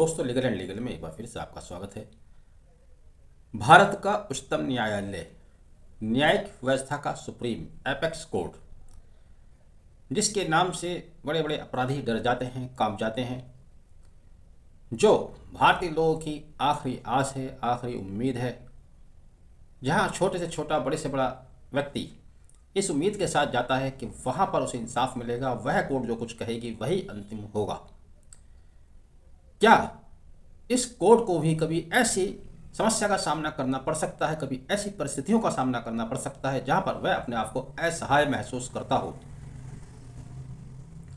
दोस्तों, legal and legal में एक बार फिर से आपका स्वागत है। भारत का उच्चतम न्यायालय, न्यायिक व्यवस्था का सुप्रीम एपेक्स कोर्ट, जिसके नाम से बड़े बड़े अपराधी डर जाते हैं, कांप जाते हैं, जो भारतीय लोगों की आखिरी आस है, आखिरी उम्मीद है, जहां छोटे से छोटा, बड़े से बड़ा व्यक्ति इस उम्मीद के साथ जाता है कि वहां पर उसे इंसाफ मिलेगा, वह कोर्ट जो कुछ कहेगी वही अंतिम होगा। क्या इस कोर्ट को भी कभी ऐसी समस्या का सामना करना पड़ सकता है, कभी ऐसी परिस्थितियों का सामना करना पड़ सकता है जहां पर वह अपने आप को असहाय महसूस करता हो?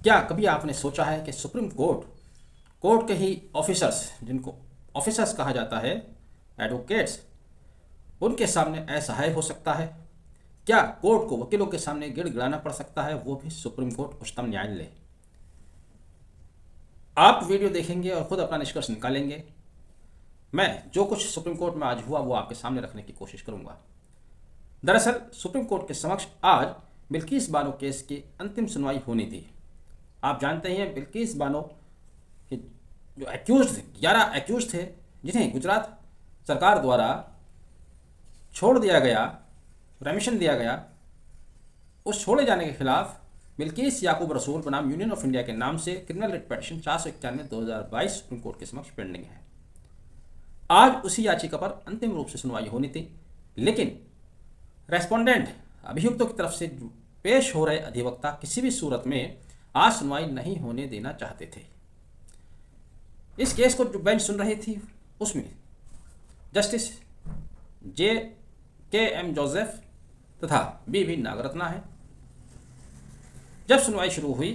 क्या कभी आपने सोचा है कि सुप्रीम कोर्ट के ही ऑफिसर्स, जिनको ऑफिसर्स कहा जाता है, एडवोकेट्स, उनके सामने असहाय हो सकता है? क्या कोर्ट को वकीलों के सामने गिड़गिड़ाना पड़ सकता है, वो भी सुप्रीम कोर्ट, उच्चतम न्यायालय? आप वीडियो देखेंगे और खुद अपना निष्कर्ष निकालेंगे। मैं जो कुछ सुप्रीम कोर्ट में आज हुआ वो आपके सामने रखने की कोशिश करूंगा। दरअसल सुप्रीम कोर्ट के समक्ष आज बिल्किस बानो केस की अंतिम सुनवाई होनी थी। आप जानते हैं बिल्किस बानो के जो एक्यूज थे, 11 एक्यूज थे, जिन्हें गुजरात सरकार द्वारा छोड़ दिया गया, रेमिशन दिया गया। उस छोड़े जाने के खिलाफ बिल्किस याकूब रसूल बनाम यूनियन ऑफ इंडिया के नाम से criminal writ petition 491/2022 supreme court के समक्ष पेंडिंग है। आज उसी याचिका पर अंतिम रूप से सुनवाई होनी थी, लेकिन रेस्पोंडेंट, अभियुक्तों की तरफ से पेश हो रहे अधिवक्ता किसी भी सूरत में आज सुनवाई नहीं होने देना चाहते थे। इस केस को जो बेंच सुन रही थी उसमें जस्टिस J.K.M. जोसेफ तथा B.V. नागरत्ना है। जब सुनवाई शुरू हुई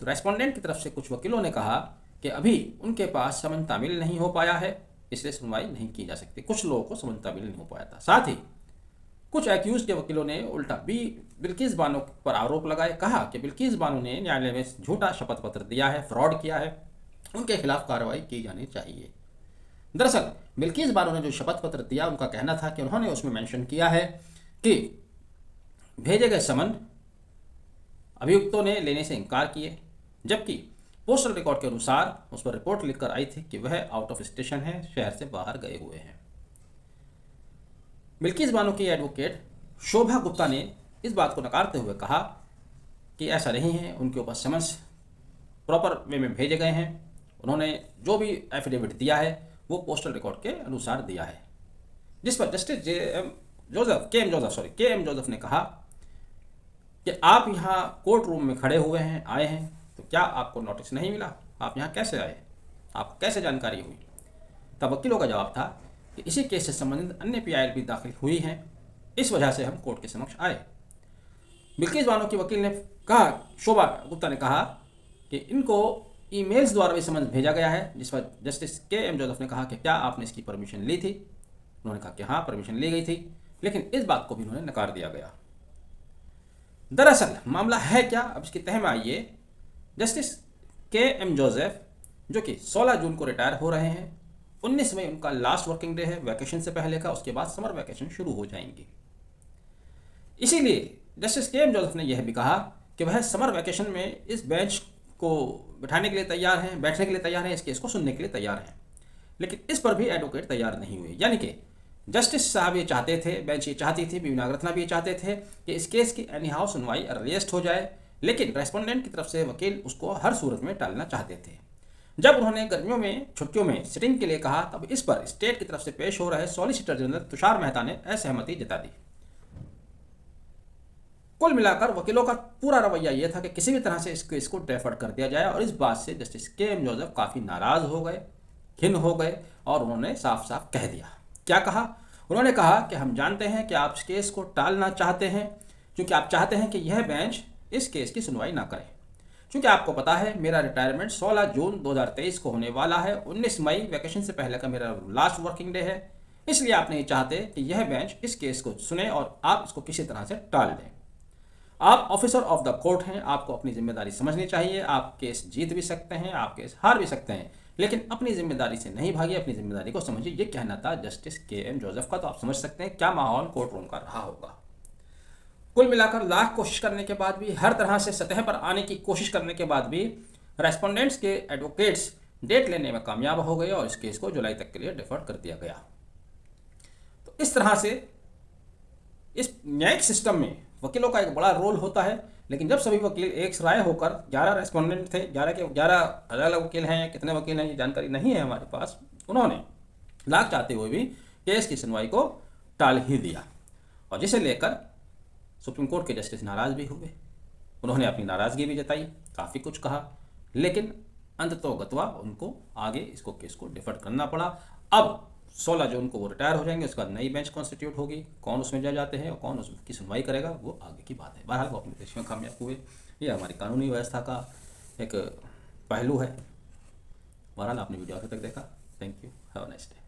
तो रेस्पोंडेंट की तरफ से कुछ वकीलों ने कहा कि अभी उनके पास समन तामील नहीं हो पाया है, इसलिए सुनवाई नहीं की जा सकती। कुछ लोगों को समन तामील नहीं हो पाया था। साथ ही कुछ एक्यूज के वकीलों ने उल्टा बिल्किस बानो पर आरोप लगाए, कहा कि बिल्किस बानो ने न्यायालय में झूठा शपथ पत्र दिया है, फ्रॉड किया है, उनके खिलाफ कार्रवाई की जानी चाहिए। दरअसल बिल्किस बानो ने जो शपथ पत्र दिया, उनका कहना था कि उन्होंने उसमें मेंशन किया है कि भेजे गए समन अभियुक्तों ने लेने से इनकार किए, जबकि पोस्टल रिकॉर्ड के अनुसार उस पर रिपोर्ट लिखकर आई थी कि वह आउट ऑफ स्टेशन है, शहर से बाहर गए हुए हैं। बिल्किस बानो की एडवोकेट शोभा गुप्ता ने इस बात को नकारते हुए कहा कि ऐसा नहीं है, उनके ऊपर समन्स प्रॉपर वे में भेजे गए हैं, उन्होंने जो भी एफिडेविट दिया है वो पोस्टल रिकॉर्ड के अनुसार दिया है। जिस पर जस्टिस के एम जोसेफ ने कहा कि आप यहाँ कोर्ट रूम में खड़े हुए हैं, आए हैं, तो क्या आपको नोटिस नहीं मिला? आप यहाँ कैसे आए? आपको कैसे जानकारी हुई? तब वकीलों का जवाब था कि इसी केस से संबंधित अन्य PIL भी दाखिल हुई हैं, इस वजह से हम कोर्ट के समक्ष आए। बिल्किस बानो की वकील ने कहा, शोभा गुप्ता ने कहा कि इनको ईमेल्स द्वारा भी समन भेजा गया है, जिस पर जस्टिस K.M. जोसेफ ने कहा कि क्या आपने इसकी परमिशन ली थी? उन्होंने कहा कि हाँ, परमिशन ली गई थी, लेकिन इस बात को भी उन्होंने नकार दिया गया। दरअसल मामला है क्या, अब इसकी तह में आइए। Justice K.M. जोसेफ, जो कि 16 जून को रिटायर हो रहे हैं, 19 मई उनका लास्ट वर्किंग डे है वैकेशन से पहले का, उसके बाद समर वैकेशन शुरू हो जाएंगी। इसीलिए जस्टिस K.M. जोसेफ ने यह भी कहा कि वह समर वैकेशन में इस बेंच को बैठने के लिए तैयार हैं, इस केस को सुनने के लिए तैयार हैं, लेकिन इस पर भी एडवोकेट तैयार नहीं हुए। यानी कि जस्टिस साहब ये चाहते थे, बेंच ये चाहती थी, B.V. नागरत्ना भी ये चाहते थे कि इस केस की एनी हाउ सुनवाई अर्लीस्ट हो जाए, लेकिन रेस्पोंडेंट की तरफ से वकील उसको हर सूरत में टालना चाहते थे। जब उन्होंने गर्मियों में छुट्टियों में सिटिंग के लिए कहा, तब इस पर स्टेट की तरफ से पेश हो रहे सॉलिसिटर जनरल तुषार मेहता ने असहमति जता दी। कुल मिलाकर वकीलों का पूरा रवैया यह था कि किसी भी तरह से इस केस को डेफर्ड कर दिया जाए, और इस बात से जस्टिस K.M. जोसेफ काफ़ी नाराज़ हो गए, खिन्न हो गए, और उन्होंने साफ साफ कह दिया। क्या कहा? उन्होंने कहा कि हम जानते हैं कि आप इस केस को टालना चाहते हैं, क्योंकि आप चाहते हैं कि यह बेंच इस केस की सुनवाई ना करे, क्योंकि आपको पता है मेरा रिटायरमेंट 16 जून 2023 को होने वाला है, 19 मई वैकेशन से पहले का मेरा लास्ट वर्किंग डे है, इसलिए आप नहीं चाहते कि यह बेंच इस केस को सुने और आप इसको किसी तरह से टाल दें। आप ऑफिसर ऑफ द कोर्ट हैं, आपको अपनी जिम्मेदारी समझनी चाहिए। आप केस जीत भी सकते हैं, आप केस हार भी सकते हैं, लेकिन अपनी जिम्मेदारी से नहीं भागिए, अपनी जिम्मेदारी को समझिए। ये कहना था जस्टिस K.M. जोसेफ का। तो आप समझ सकते हैं क्या माहौल कोर्ट रूम का रहा होगा। कुल मिलाकर लाख कोशिश करने के बाद भी, हर तरह से सतह पर आने की कोशिश करने के बाद भी, रेस्पोंडेंट्स के एडवोकेट्स डेट लेने में कामयाब हो गए और इस केस को जुलाई तक के लिए डिफर कर दिया गया। तो इस तरह से इस न्यायिक सिस्टम में वकीलों का एक बड़ा रोल होता है। लेकिन जब सभी वकील एक राय होकर 11 रेस्पोंडेंट थे, 11 के 11 अलग अलग वकील हैं, कितने वकील हैं ये जानकारी नहीं है हमारे पास, उन्होंने लाख चाहते हुए भी केस की सुनवाई को टाल ही दिया और जिसे लेकर सुप्रीम कोर्ट के जस्टिस नाराज भी हुए। उन्होंने अपनी नाराज़गी भी जताई, काफ़ी कुछ कहा, लेकिन अंततोगत्वा उनको आगे इसको केस को डिफर करना पड़ा। अब 16 जून को वो रिटायर हो जाएंगे, उसके बाद नई बेंच कॉन्स्टिट्यूट होगी, कौन उसमें जज आते हैं और कौन उसकी सुनवाई करेगा वो आगे की बात है। बहरहाल वो अपने देश में कामयाब हुए, ये हमारी कानूनी व्यवस्था का एक पहलू है। बहरहाल आपने वीडियो आखिर तक देखा, thank you, have a nice day.